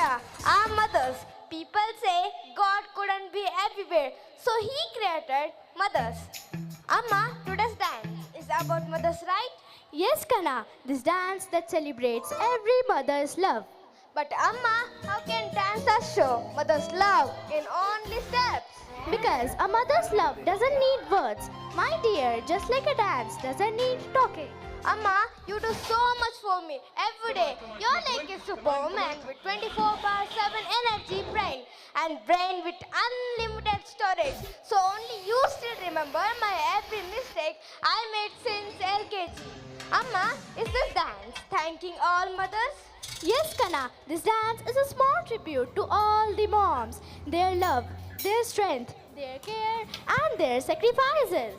India, our mothers. People say God couldn't be everywhere, so He created mothers. Amma, today's dance is about mothers, right? Yes, Kana, this dance that celebrates every mother's love. But Amma, how can dancers show mother's love in only steps? Because a mother's love doesn't need words. My dear, just like a dance doesn't need talking. Amma, you do so much for me every day. You're like a superman with 24/7 energy brain and brain with unlimited storage. So only you still remember my every mistake I made since LKG. Amma, is this dance thanking all mothers? Yes, Kana, this dance is a small tribute to all the moms, their love, their strength, their care, and their sacrifices.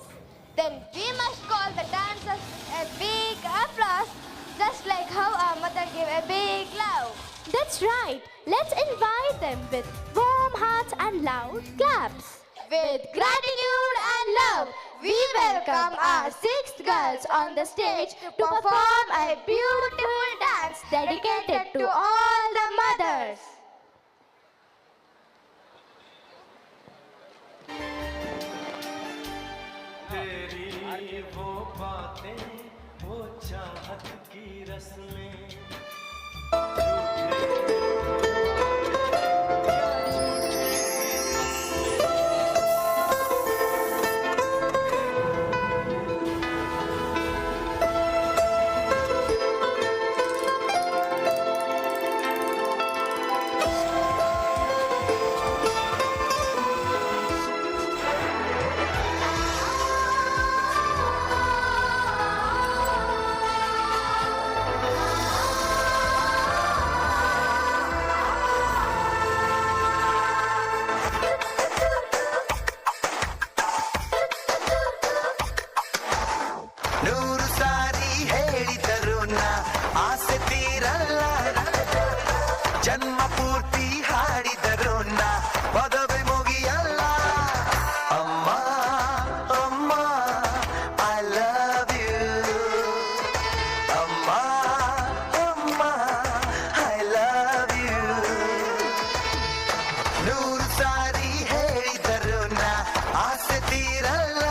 Then we must call the dancers a big applause, just like how our mother gave a big love. That's right. Let's invite them with warm hearts and loud claps. With gratitude and love, we welcome our sixth girls on the stage to perform a beautiful dance dedicated to all the mothers. तेरी वो बातें वो चाहत की रस्में ನೂರು ಸಾರಿ ಹೇಳಿದರು ನಾ ಆಸೆ ತೀರಲ್ಲ ಜನ್ಮ ಪೂರ್ತಿ ಹಾಡಿದರು ನಾ ಪದವಿ ಮುಗಿಯಲ್ಲ ಅಮ್ಮ ಅಮ್ಮ ಐ ಲವ್ ಯು ಅಮ್ಮ ಅಮ್ಮ ಐ ಲವ್ ಯು ನೂರು ಸಾರಿ ಹೇಳಿದರು ನಾ ಆಸೆ ತೀರಲ್ಲ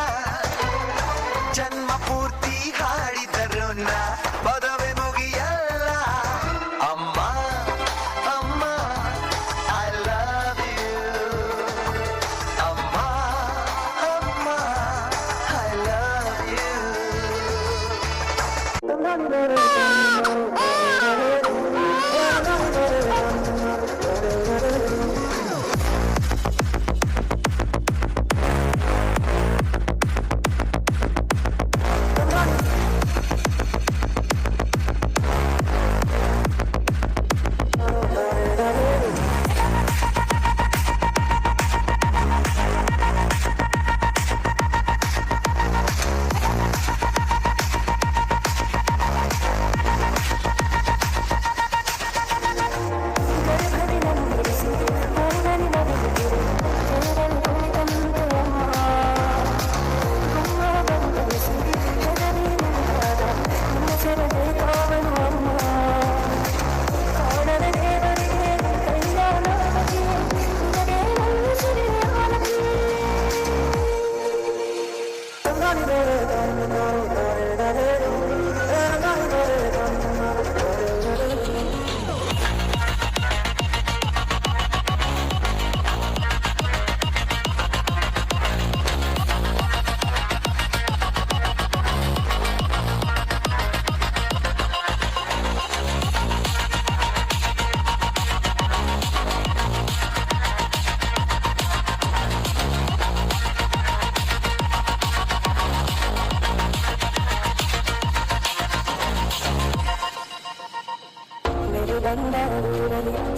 ಜನ್ಮ ಪೂರ್ತಿ ಹಾಡಿದರು ನಾ ಪದವಿ ಮುಗಿಯಲ್ಲ ಅಮ್ಮ ಅಮ್ಮ ಐ ಲವ್ ಯು ಅಮ್ಮ ಅಮ್ಮ ಐ ಲವ್ ಯು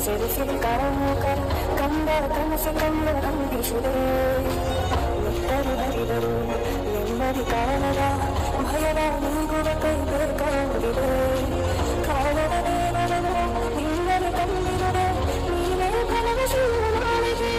ಸಿರಿ ಸಿರಿ ಕಾರಣಕರ ಕಂದರ ಕನಸು ಕಂದರ ಕಂದಿಸಿದೆ ಮುತ್ತರು ಹರಿದರು ನೆಮ್ಮದಿ ಕಾರಣದ ಭಯದ ನೀಗುವ ಕೈ ಬೇಕಾಗಿದೆ ಕಾರಣದ ದೇವರದು ನಿನ್ನನ್ನು ಕಂದಿದರೆ ನೀನೇ ಭರವಸೆಯ ನಾಳಿಗೆ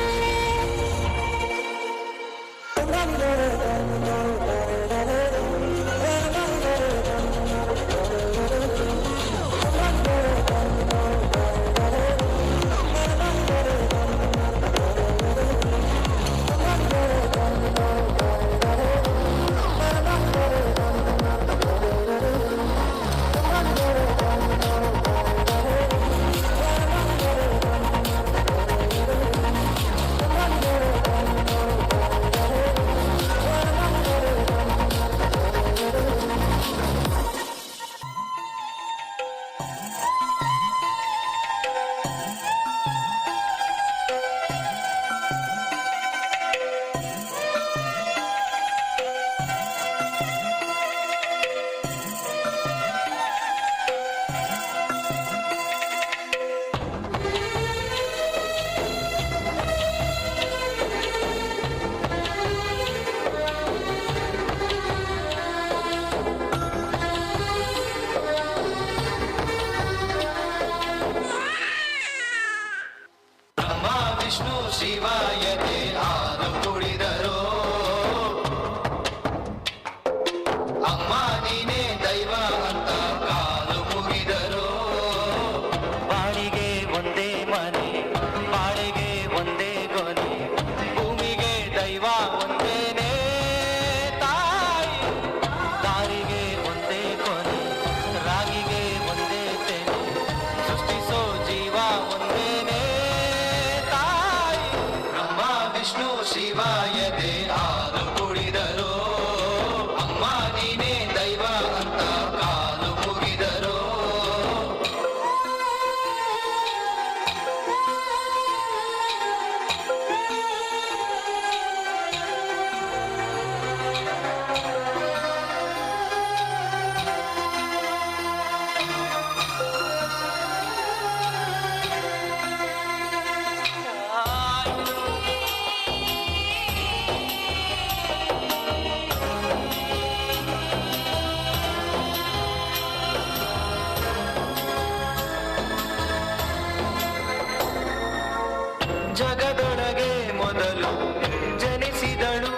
ಶಿವಾಯತೆ ಹಾಲು ಕುಡಿದರು ಅಮ್ಮ ನೀನೇ ದೈವ ಅಂತ ಕಾಲು ಮುಗಿದರು ಬಾಳಿಗೆ ಒಂದೇ ಮನೆ ಬಾಳಿಗೆ ಒಂದೇ ಗೊನೆ ಭೂಮಿಗೆ ದೈವ ಒಂದೇನೇ ತಾಯಿ ದಾರಿಗೆ ಒಂದೇ ಕೊನೆ ರಾಗಿಗೆ ಒಂದೇ ತೆನೆ ಸೃಷ್ಟಿಸೋ ಜೀವ ಒಂದೇನೇ ತಾಯಿ ಬ್ರಹ್ಮ ವಿಷ್ಣು ಶಿವಾಯತೆ ಹಾಲು ಕುಡಿದರು ಅಮ್ಮ ನೀನೇ ದೈವ ಅಂತ ಕಾಲು ಮುಗಿದರು ಜಗದೊಳಗೆ ಮೊದಲು ಜನಿಸಿದಳು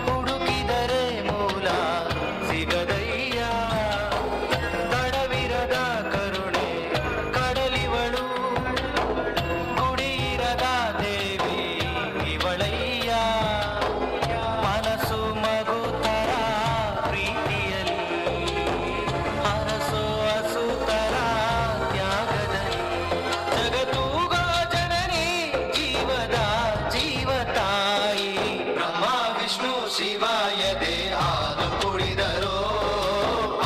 ಹುಡುಕಿದರೆ ಮೂಲ ಸಿಗದಯ್ಯ ತಡವಿರದ ಕರುಣೆ ಕಡಲಿವಳು ಗುಡಿಯಿರದ ದೇವಿ ಇವಳಯ್ಯ ಮನಸ್ಸು ಮಗು ತರ ಪ್ರೀತಿಯಲ್ಲಿ ಅರಸು ಹಸುತರ ತ್ಯಾಗದಲ್ಲಿ ಜಗತ್ತೂಗೋ ಜನನಿ ಜೀವದ ಜೀವತಾಯಿ ಬ್ರಹ್ಮ ವಿಷ್ಣು ಶಿವಾಯತೆ ಹಾಲು ಕುಡಿದರು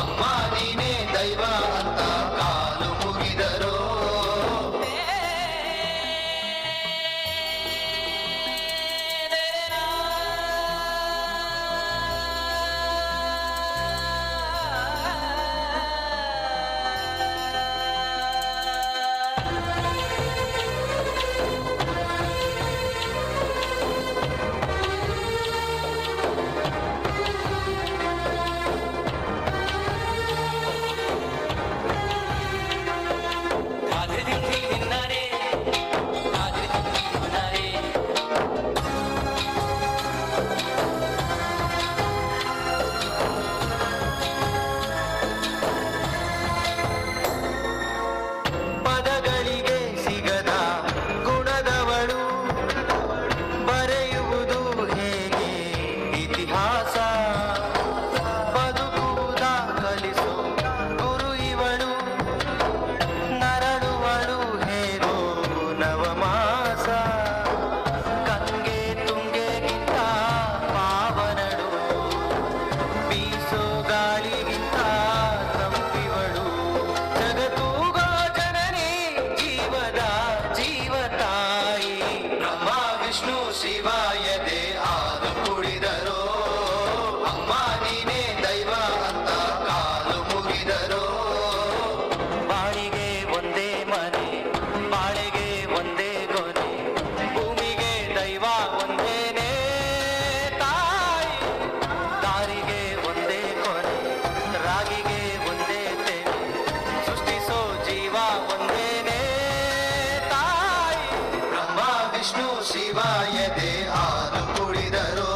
ಅಮ್ಮ ನೀನೇ ದೈವ ಅಂತ ಕಾಲು ಮುಗಿದರು ಪದಗಳಿಗೆ ಸಿಗದ ಗುಣದವಳು ಬರೆಯುವುದು ಹೇಗೆ ಇತಿಹಾಸ ಬದುಕುವುದ ಕಲಿಸು ಗುರು ಇವಳು ನರಳುವಳು ಹೇಗೋ ನವಮಾಸ ಗಂಗೆ ತುಂಗೆಗಿಂತ ಪಾವನಳು ಬೀಸೋ ಗಾಳಿಗಿಂತ ತಂಪಿವಳು ಜಗತ್ತೂಗೋ ಜನನಿ ಜೀವದ ಜೀವತಾಯಿ ಬ್ರಹ್ಮ ವಿಷ್ಣು ಶಿವಾಯತೆ ಹಾಲು ಕುಡಿದರು ಅಮ್ಮ ನೀನೇ ದೈವ ಅಂತ ಕಾಲು ಮುಗಿದರು ಬಾಳಿಗೆ ಒಂದೇ ಮನೆ ಬಾಳೆಗೆ ಒಂದೇ ಗೊನೆ ಭೂಮಿಗೆ ದೈವ ಒಂದೇನೇ ತಾಯಿ ದಾರಿಗೆ ಒಂದೇ ಕೊನೆ ರಾಗಿಗೆ ಒಂದೇ ತೆನೆ ಸೃಷ್ಟಿಸೋ ಜೀವ ಒಂದೇನೇ ತಾಯಿ ಬ್ರಹ್ಮ ವಿಷ್ಣು ಶಿವಾಯತೆ ಹಾಲು ಕುಡಿದರು